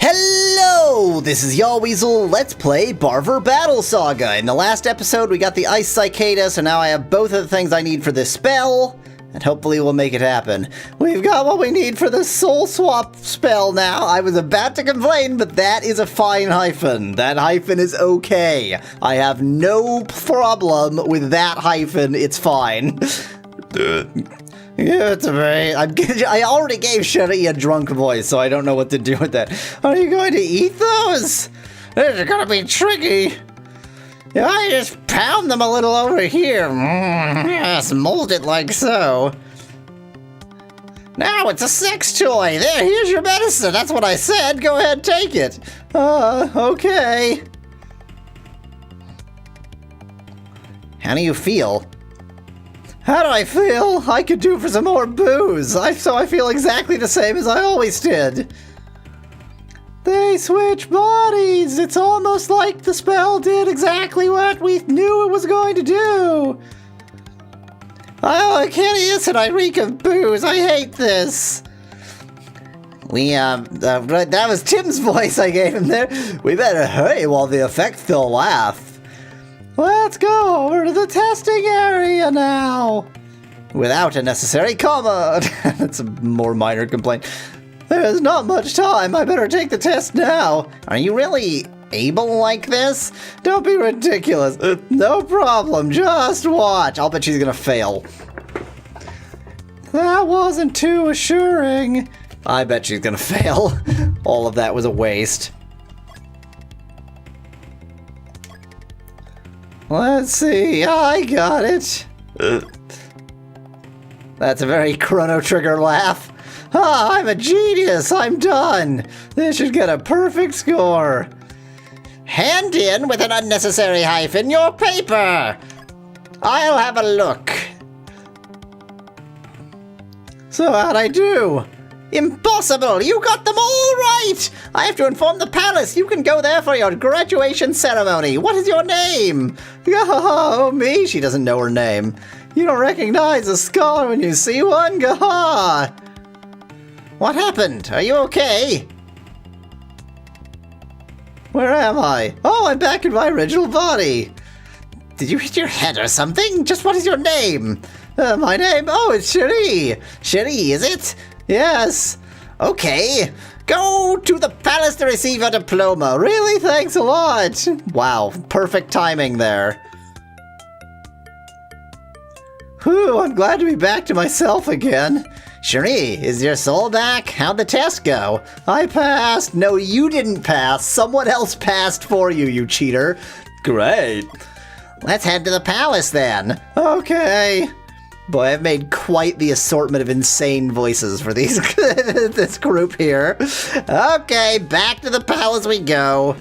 Hello! This is Yahweasel. Let's play Barver Battle Saga. In the last episode, we got the Ice Cicada, so now I have both of the things I need for this spell, and hopefully we'll make it happen. We've got what we need for the Soul Swap spell now. I was about to complain, but that is a fine hyphen. That hyphen is okay. I have no problem with that hyphen. It's fine. Yeah, it's alright. I already gave Sherry a drunk voice, so I don't know what to do with that. Are you going to eat those? They're gonna be tricky. If I just pound them a little over here. Yes, mold it like so. Now it's a sex toy. There, here's your medicine. That's what I said. Go ahead, take it. Okay. How do you feel? How do I feel? I could do for some more booze. So I feel exactly the same as I always did. They switch bodies. It's almost like the spell did exactly what we knew it was going to do. Oh, I can't listen. I reek of booze. I hate this. That was Tim's voice I gave him there. We better hurry while the effect still lasts. Let's go over to the testing area now. Without a necessary comma. That's a more minor complaint. There's not much time. I better take the test now. Are you really able like this? Don't be ridiculous. No problem. Just watch. I'll bet she's gonna fail. That wasn't too assuring. I bet she's gonna fail. All of that was a waste. Let's see, I got it. That's a very Chrono Trigger laugh. Ah, I'm a genius, I'm done. This should get a perfect score. Hand in with an unnecessary hyphen your paper. I'll have a look. So how'd I do? Impossible! You got them all right! I have to inform the palace. You can go there for your graduation ceremony. What is your name? Oh, me? She doesn't know her name. You don't recognize a scholar when you see one? Gaha! What happened? Are you okay? Where am I? Oh, I'm back in my original body. Did you hit your head or something? Just what is your name? My name? Oh, it's Cherie. Cherie, is it? Yes. Okay. Go to the palace to receive your diploma. Really? Thanks a lot. Wow. Perfect timing there. Whew, I'm glad to be back to myself again. Cherie, is your soul back? How'd the test go? I passed. No, you didn't pass. Someone else passed for you, you cheater. Great. Let's head to the palace then. Okay. Boy, I've made quite the assortment of insane voices for these this group here. Okay, back to the palace we go.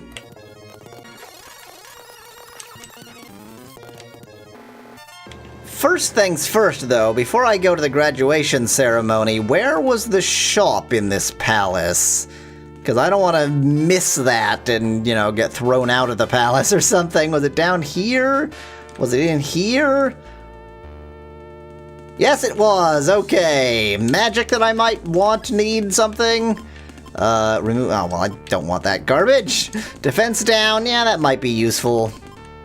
First things first, though, before I go to the graduation ceremony, where was the shop in this palace? Because I don't want to miss that and, you know, get thrown out of the palace or something. Was it down here? Was it in here? Yes, it was. Okay. Magic that I might need something. Remove. Oh, well, I don't want that garbage. Defense down. Yeah, that might be useful,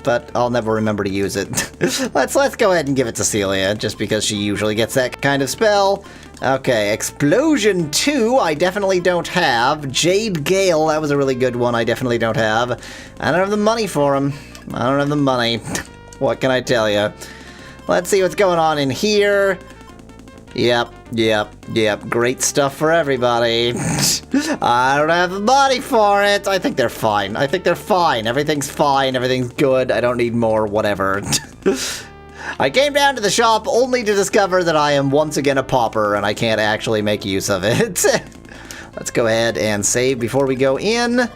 but I'll never remember to use it. Let's go ahead and give it to Celia, just because she usually gets that kind of spell. Okay, Explosion 2, I definitely don't have. Jade Gale, that was a really good one, I definitely don't have. I don't have the money for him. I don't have the money. What can I tell you? Let's see what's going on in here. Yep. Great stuff for everybody. I don't have the money for it. I think they're fine. Everything's fine. Everything's good. I don't need more, whatever. I came down to the shop only to discover that I am once again a pauper and I can't actually make use of it. Let's go ahead and save before we go in.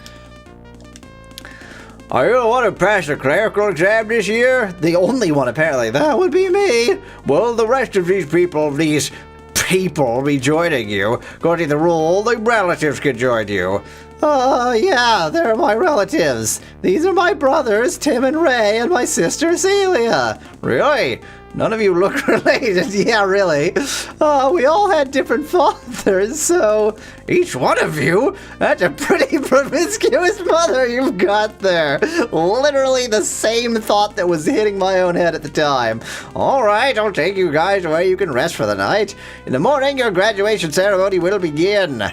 Are you the one who passed the clerical exam this year? The only one, apparently. That would be me. Well, the rest of these people will be joining you. According to the rule, only relatives can join you. Yeah, they're my relatives. These are my brothers, Tim and Ray, and my sister, Celia. Really? None of you look related. Yeah, really. We all had different fathers, so each one of you, that's a pretty promiscuous mother you've got there. Literally the same thought that was hitting my own head at the time. All right, I'll take you guys where you can rest for the night. In the morning, your graduation ceremony will begin.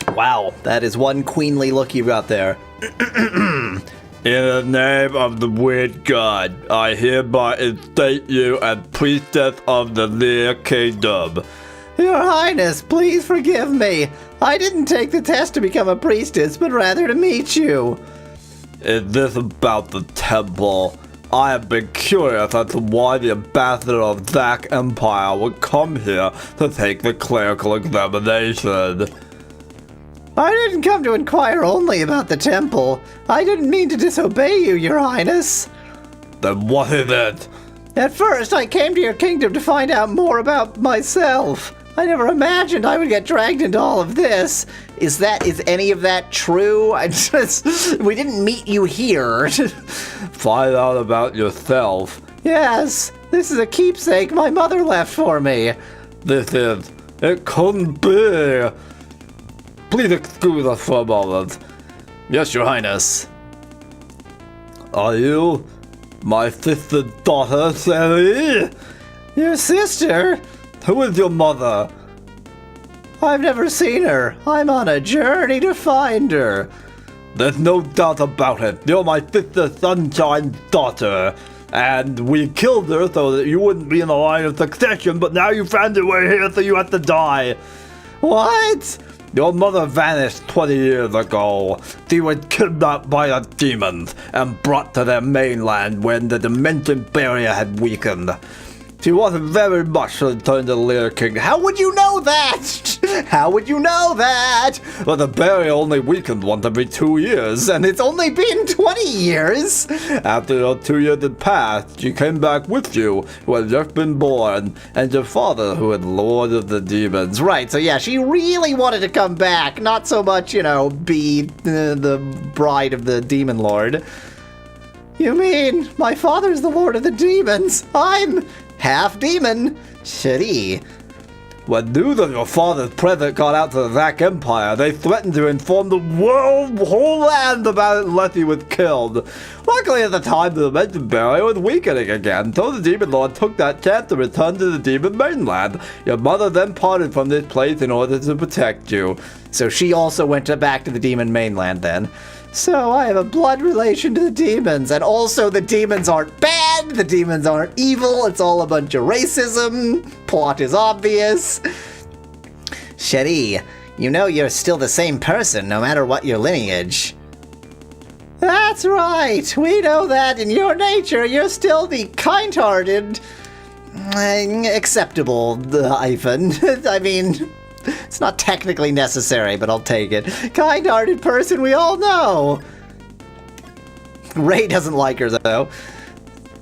Wow, that is one queenly look you've got there. In the name of the weird god, I hereby instate you as priestess of the Lear Kingdom. Your Highness, please forgive me. I didn't take the test to become a priestess, but rather to meet you. Is this about the temple? I have been curious as to why the ambassador of Zack Empire would come here to take the clerical examination. I didn't come to inquire only about the temple. I didn't mean to disobey you, Your Highness. Then what is it? At first, I came to your kingdom to find out more about myself. I never imagined I would get dragged into all of this. Is any of that true? We didn't meet you here. Find out about yourself. Yes, this is a keepsake my mother left for me. It couldn't be. Please excuse us for a moment. Yes, Your Highness. Are you my sister's daughter, Sally? Your sister? Who is your mother? I've never seen her. I'm on a journey to find her. There's no doubt about it. You're my sister Sunshine's daughter. And we killed her so that you wouldn't be in the line of succession, but now you found your way here so you have to die. What? Your mother vanished 20 years ago. She was kidnapped by the demons and brought to their mainland when the dimension barrier had weakened. She wasn't very much returned to the Lear King. How would you know that? How would you know that? Well, the barrier only weakened once every 2 years, and it's only been 20 years. After those 2 years had passed, she came back with you, who had just been born, and your father, who had Lord of the Demons. Right, so yeah, she really wanted to come back, not so much, be the bride of the Demon Lord. You mean my father's the Lord of the Demons? I'm half demon. Shitty. When news of your father's presence got out to the Zack Empire, they threatened to inform the whole land about it unless he was killed. Luckily at the time, the dimension barrier was weakening again, so the Demon Lord took that chance to return to the Demon mainland. Your mother then parted from this place in order to protect you. So she also went back to the Demon mainland then. So I have a blood relation to the demons, and also the demons aren't bad, the demons aren't evil, it's all a bunch of racism, plot is obvious. Shetty, you know you're still the same person no matter what your lineage. That's right, we know that in your nature you're still the kind-hearted, acceptable hyphen. I mean, it's not technically necessary, but I'll take it. Kind-hearted person we all know. Ray doesn't like her, though.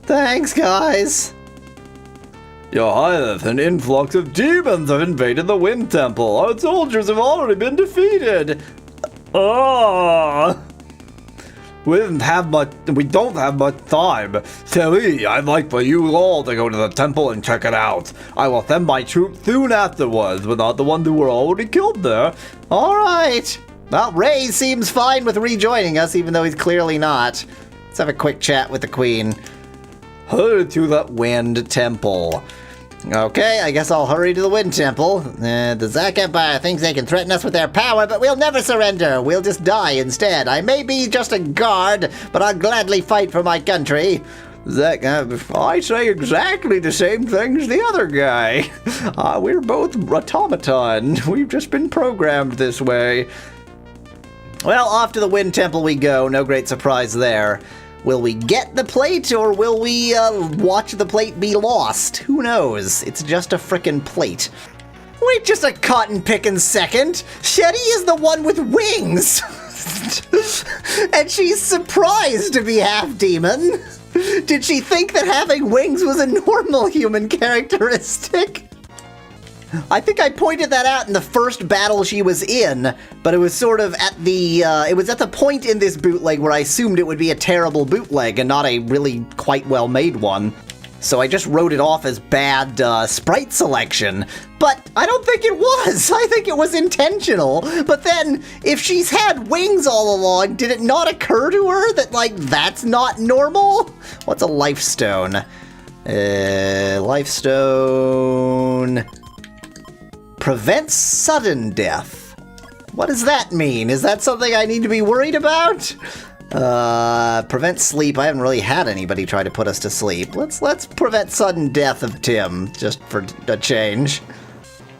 Thanks, guys. Your Highness, an influx of demons have invaded the Wind Temple. Our soldiers have already been defeated. We don't have much time. Sally, I'd like for you all to go to the temple and check it out. I will send my troops soon afterwards, but not the ones who were already killed there. All right. Well, Ray seems fine with rejoining us, even though he's clearly not. Let's have a quick chat with the Queen. Hurry to the Wind Temple. Okay, I guess I'll hurry to the Wind Temple. The Zack Empire thinks they can threaten us with their power, but we'll never surrender. We'll just die instead. I may be just a guard, but I'll gladly fight for my country. Zack, I say exactly the same thing as the other guy. We're both automaton. We've just been programmed this way. Well, off to the Wind Temple we go. No great surprise there. Will we get the plate, or will we watch the plate be lost? Who knows? It's just a frickin' plate. Wait just a cotton-pickin' second. Shetty is the one with wings. And she's surprised to be half-demon. Did she think that having wings was a normal human characteristic? I think I pointed that out in the first battle she was in, but it was sort of at the, it was at the point in this bootleg where I assumed it would be a terrible bootleg and not a really quite well-made one. So I just wrote it off as bad sprite selection, but I don't think it was. I think it was intentional. But then, if she's had wings all along, did it not occur to her that, like, that's not normal? What's a life stone? Life stone... Prevents sudden death. What does that mean? Is that something I need to be worried about? Prevent sleep. I haven't really had anybody try to put us to sleep. Let's prevent sudden death of Tim, just for a change.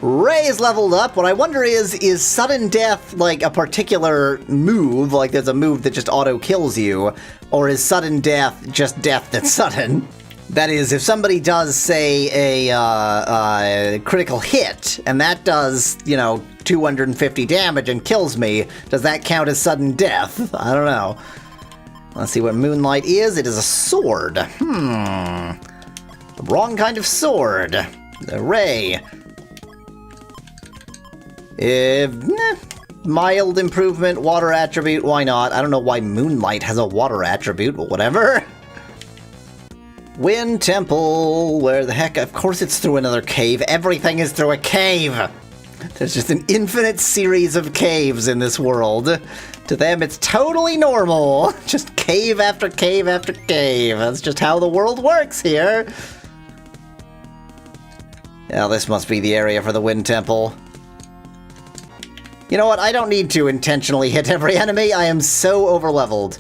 Ray's leveled up. What I wonder is sudden death like a particular move, like there's a move that just auto-kills you, or is sudden death just death that's sudden? That is, if somebody does, say, a critical hit, and that does, you know, 250 damage and kills me, does that count as sudden death? I don't know. Let's see what Moonlight is. It is a sword. The wrong kind of sword. The Ray. Mild improvement, water attribute, why not? I don't know why Moonlight has a water attribute, but whatever. Wind Temple, where the heck? Of course it's through another cave. Everything is through a cave. There's just an infinite series of caves in this world. To them, it's totally normal. Just cave after cave after cave. That's just how the world works here. Now, this must be the area for the Wind Temple. You know what? I don't need to intentionally hit every enemy. I am so overleveled.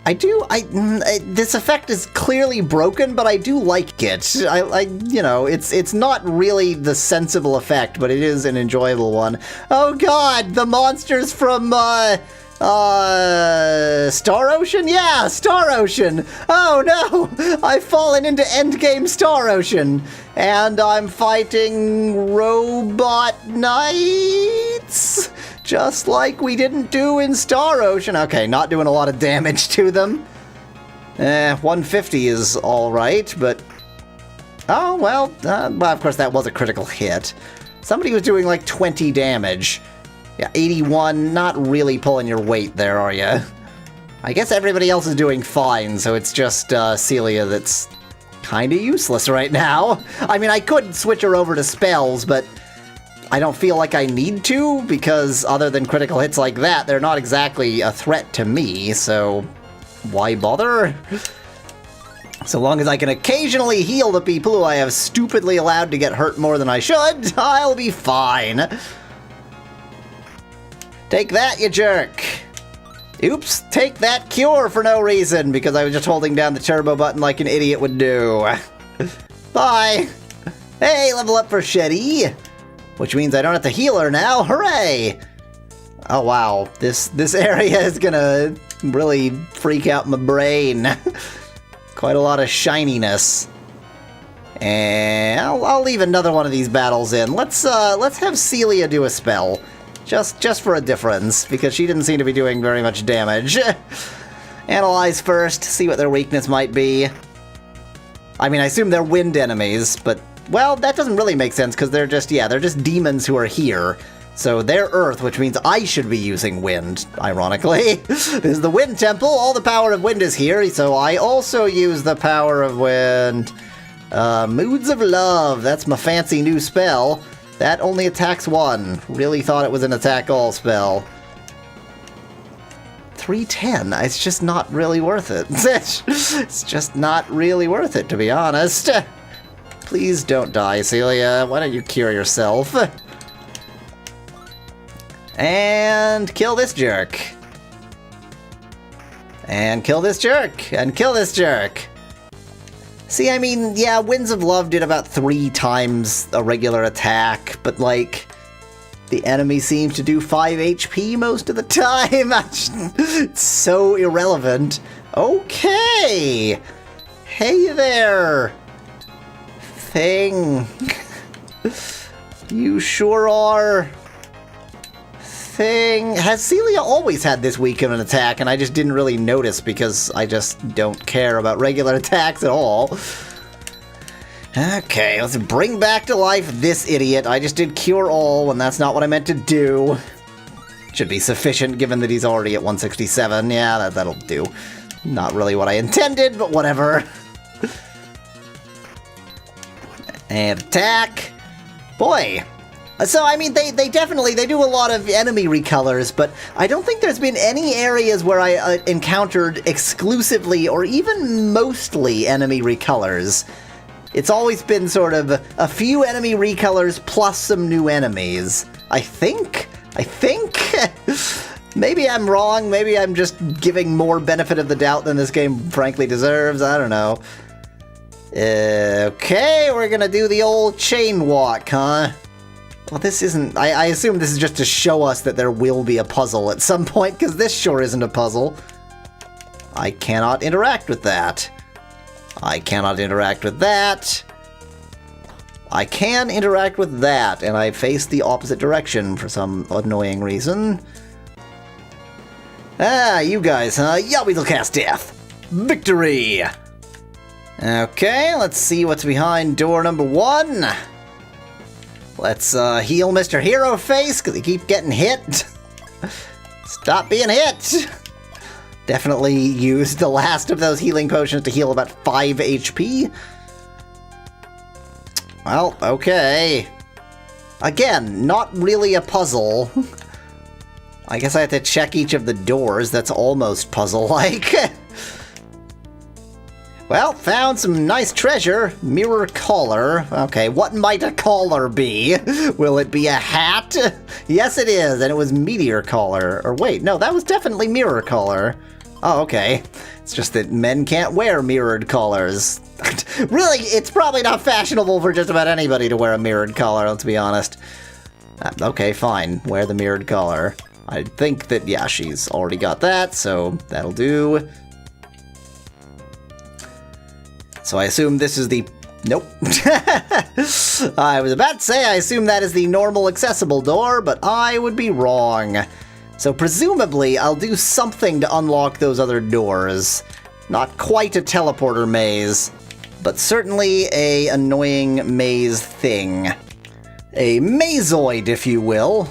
This effect is clearly broken, but I do like it. You know, it's not really the sensible effect, but it is an enjoyable one. Oh god, the monsters from, Star Ocean? Yeah, Star Ocean! Oh no! I've fallen into endgame Star Ocean, and I'm fighting robot knights! Just like we didn't do in Star Ocean. Okay, not doing a lot of damage to them. 150 is alright, but... Oh, well, of course that was a critical hit. Somebody was doing like 20 damage. Yeah, 81, not really pulling your weight there, are you? I guess everybody else is doing fine, so it's just Celia that's kinda useless right now. I mean, I could switch her over to spells, but... I don't feel like I need to, because other than critical hits like that, they're not exactly a threat to me, so why bother? So long as I can occasionally heal the people who I have stupidly allowed to get hurt more than I should, I'll be fine. Take that, you jerk. Oops, take that cure for no reason, because I was just holding down the turbo button like an idiot would do. Bye. Hey, level up for Shetty. Which means I don't have to heal her now. Hooray! Oh wow, this area is gonna really freak out my brain. Quite a lot of shininess. And I'll leave another one of these battles in. Let's have Celia do a spell. Just for a difference, because she didn't seem to be doing very much damage. Analyze first, see what their weakness might be. I mean, I assume they're wind enemies, but... Well, that doesn't really make sense, because they're just demons who are here. So they're Earth, which means I should be using wind, ironically. This is the Wind Temple, all the power of wind is here, so I also use the power of wind. Moods of Love, that's my fancy new spell. That only attacks one. Really thought it was an attack all spell. 310, it's just not really worth it. It's just not really worth it, to be honest. Please don't die, Celia. Why don't you cure yourself? And kill this jerk. And kill this jerk. And kill this jerk. See, I mean, yeah, Winds of Love did about 3 times a regular attack, but, like, the enemy seems to do 5 HP most of the time. It's so irrelevant. Okay. Hey there. Thing. You sure are. Thing. Has Celia always had this weak of an attack and I just didn't really notice because I just don't care about regular attacks at all? Okay, let's bring back to life this idiot. I just did cure all when that's not what I meant to do. Should be sufficient given that he's already at 167. Yeah, that'll do. Not really what I intended, but whatever. And attack. Boy. So, I mean, they definitely do a lot of enemy recolors, but I don't think there's been any areas where I encountered exclusively or even mostly enemy recolors. It's always been sort of a few enemy recolors plus some new enemies. I think? Maybe I'm wrong, maybe I'm just giving more benefit of the doubt than this game frankly deserves, I don't know. Okay, we're gonna do the old chain walk, huh? Well, this isn't... I assume this is just to show us that there will be a puzzle at some point, because this sure isn't a puzzle. I cannot interact with that. I cannot interact with that. I can interact with that, and I face the opposite direction for some annoying reason. Ah, you guys, huh? Yahweasel cast death. Victory! Okay, let's see what's behind door number 1. Let's heal Mr. Hero Face, because he keeps getting hit. Stop being hit! Definitely used the last of those healing potions to heal about 5 HP. Well, okay. Again, not really a puzzle. I guess I have to check each of the doors. That's almost puzzle-like. Well, found some nice treasure. Mirror collar. Okay, what might a collar be? Will it be a hat? Yes, it is, and it was meteor collar. Or wait, no, that was definitely mirror collar. Oh, okay. It's just that men can't wear mirrored collars. Really, it's probably not fashionable for just about anybody to wear a mirrored collar, let's be honest. Okay, fine. Wear the mirrored collar. I think that, yeah, she's already got that, so that'll do. So I assume this is the... Nope. I was about to say I assume that is the normal accessible door, but I would be wrong. So presumably I'll do something to unlock those other doors. Not quite a teleporter maze, but certainly a annoying maze thing. A mazoid, if you will.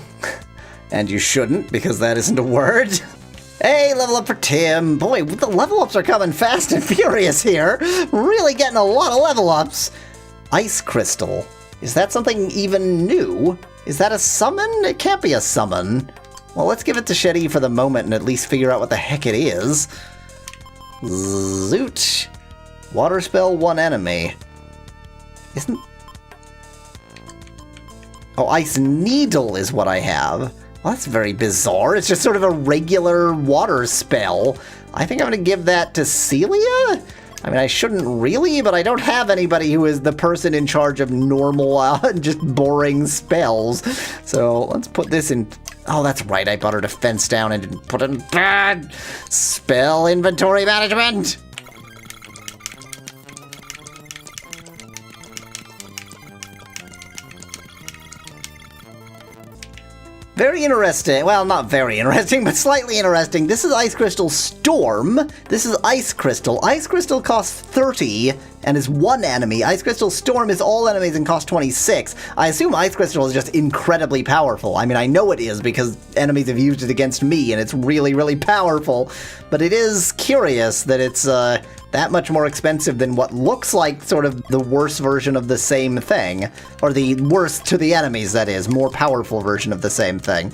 And you shouldn't, because that isn't a word. Hey, level up for Tim. Boy, the level ups are coming fast and furious here. Really getting a lot of level ups. Ice crystal. Is that something even new? Is that a summon? It can't be a summon. Well, let's give it to Shetty for the moment and at least figure out what the heck it is. Zoot. Water spell, 1 enemy. Isn't... Oh, Ice Needle is what I have. Well, that's very bizarre. It's just sort of a regular water spell. I think I'm going to give that to Celia? I mean, I shouldn't really, but I don't have anybody who is the person in charge of normal, just boring spells. So let's put this in... Oh, that's right. I brought her defense down and didn't put it in bad spell inventory management. Very interesting. Well, not very interesting, but slightly interesting. This is Ice Crystal Storm. This is Ice Crystal. Ice Crystal costs 30 and is 1 enemy. Ice Crystal Storm is all enemies and costs 26. I assume Ice Crystal is just incredibly powerful. I mean, I know it is because enemies have used it against me and it's really, really powerful. But it is curious that it's that much more expensive than what looks like sort of the worse version of the same thing. Or the worst to the enemies, that is. More powerful version of the same thing.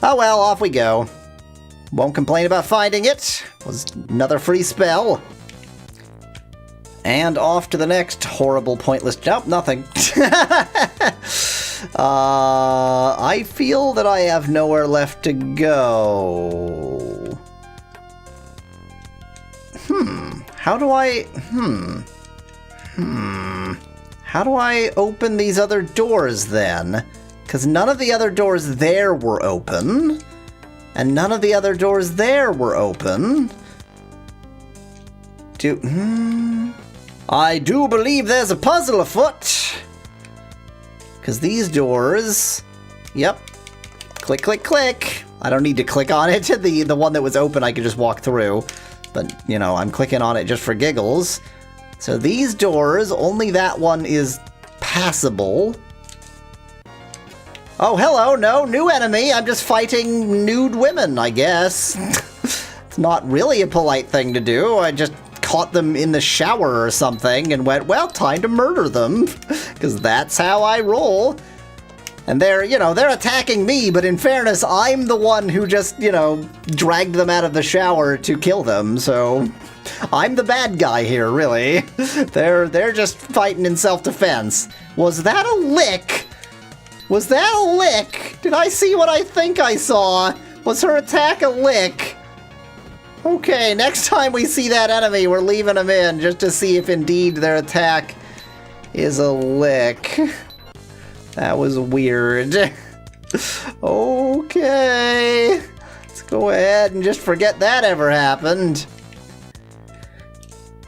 Oh well, off we go. Won't complain about finding it. Was another free spell. And off to the next horrible, pointless jump. Nothing. I feel that I have nowhere left to go. How do I... How do I open these other doors, then? Because none of the other doors there were open. And none of the other doors there were open. I do believe there's a puzzle afoot. Because these doors... Yep. Click, click, click. I don't need to click on it. The one that was open I could just walk through. But, you know, I'm clicking on it just for giggles. So these doors, only that one is passable. Oh, hello, no, new enemy. I'm just fighting nude women, I guess. It's not really a polite thing to do. I just caught them in the shower or something and went, well, time to murder them, because that's how I roll. And they're attacking me, but in fairness, I'm the one who just, dragged them out of the shower to kill them, so I'm the bad guy here, really. They're just fighting in self-defense. Was that a lick? Was that a lick? Did I see what I think I saw? Was her attack a lick? Okay, next time we see that enemy, we're leaving them in just to see if indeed their attack is a lick. That was weird. Okay. Let's go ahead and just forget that ever happened.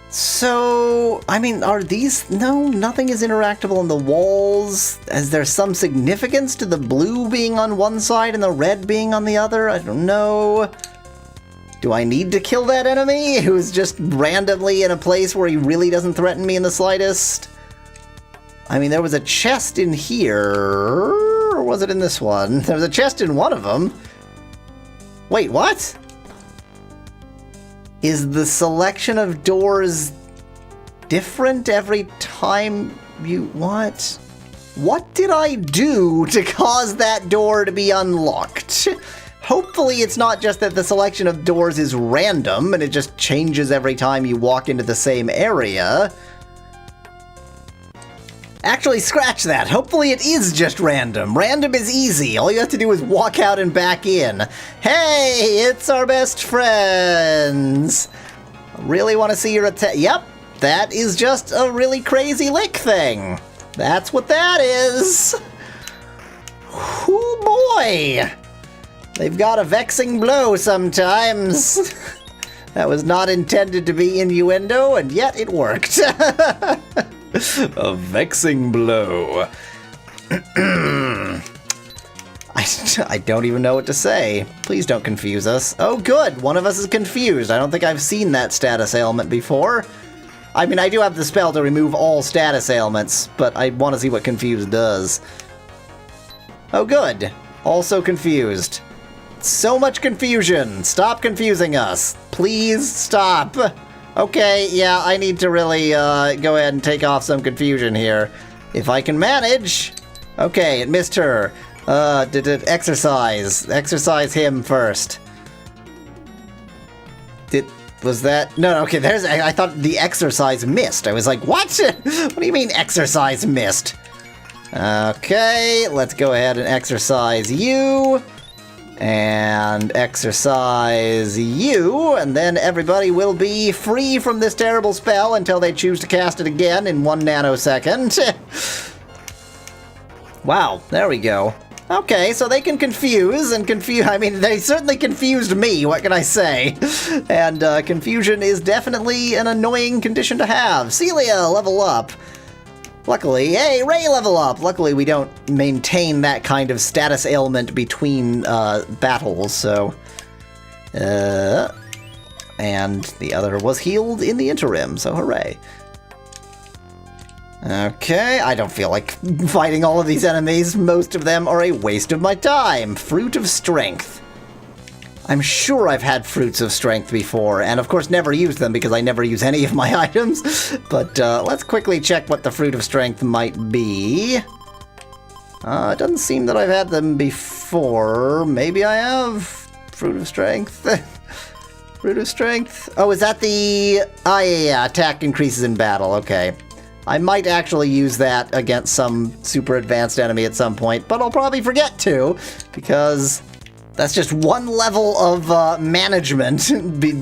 So, I mean, are these... No, nothing is interactable on the walls. Is there some significance to the blue being on one side and the red being on the other? I don't know. Do I need to kill that enemy who's just randomly in a place where he really doesn't threaten me in the slightest? I mean, there was a chest in here, or was it in this one? There was a chest in one of them. Wait, what? Is the selection of doors different every time you... What? What did I do to cause that door to be unlocked? Hopefully it's not just that the selection of doors is random and it just changes every time you walk into the same area. Actually, scratch that. Hopefully it is just random. Random is easy. All you have to do is walk out and back in. Hey, it's our best friends. Really want to see your attack? Yep, that is just a really crazy lick thing. That's what that is. Oh boy. They've got a vexing blow sometimes. That was not intended to be innuendo, and yet it worked. A vexing blow. I don't even know what to say. Please don't confuse us. Oh, good. One of us is confused. I don't think I've seen that status ailment before. I mean, I do have the spell to remove all status ailments, but I want to see what confused does. Oh, good. Also confused. So much confusion. Stop confusing us. Please stop. Okay, yeah, I need to really go ahead and take off some confusion here. If I can manage. Okay, it missed her. Exercise. Exercise him first. Was that... No, okay, there's... I thought the exercise missed. I was like, what? What do you mean exercise missed? Okay, let's go ahead and exercise you. And exercise you, and then everybody will be free from this terrible spell until they choose to cast it again in 1 nanosecond. Wow, there we go. Okay, so they can confuse and confuse. I mean, they certainly confused me, what can I say? And confusion is definitely an annoying condition to have. Celia, level up. Luckily, hey, Ray, level up! Luckily, we don't maintain that kind of status ailment between battles, so... and the other was healed in the interim, so hooray. Okay, I don't feel like fighting all of these enemies. Most of them are a waste of my time. Fruit of Strength. I'm sure I've had Fruits of Strength before, and of course never used them because I never use any of my items. But let's quickly check what the Fruit of Strength might be. It doesn't seem that I've had them before. Maybe I have Fruit of Strength. Fruit of Strength. Oh, is that the... Ah, yeah, attack increases in battle. Okay. I might actually use that against some super advanced enemy at some point, but I'll probably forget to, because... that's just one level of management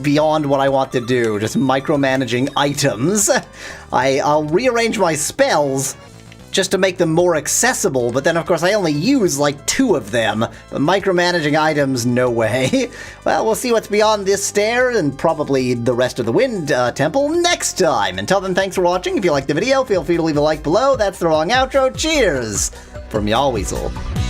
beyond what I want to do. Just micromanaging items. I'll rearrange my spells just to make them more accessible, but then of course I only use like 2 of them. But micromanaging items, no way. Well, we'll see what's beyond this stair and probably the rest of the Wind Temple next time. Until then, thanks for watching. If you liked the video, feel free to leave a like below. That's the wrong outro. Cheers! From Yahweasel.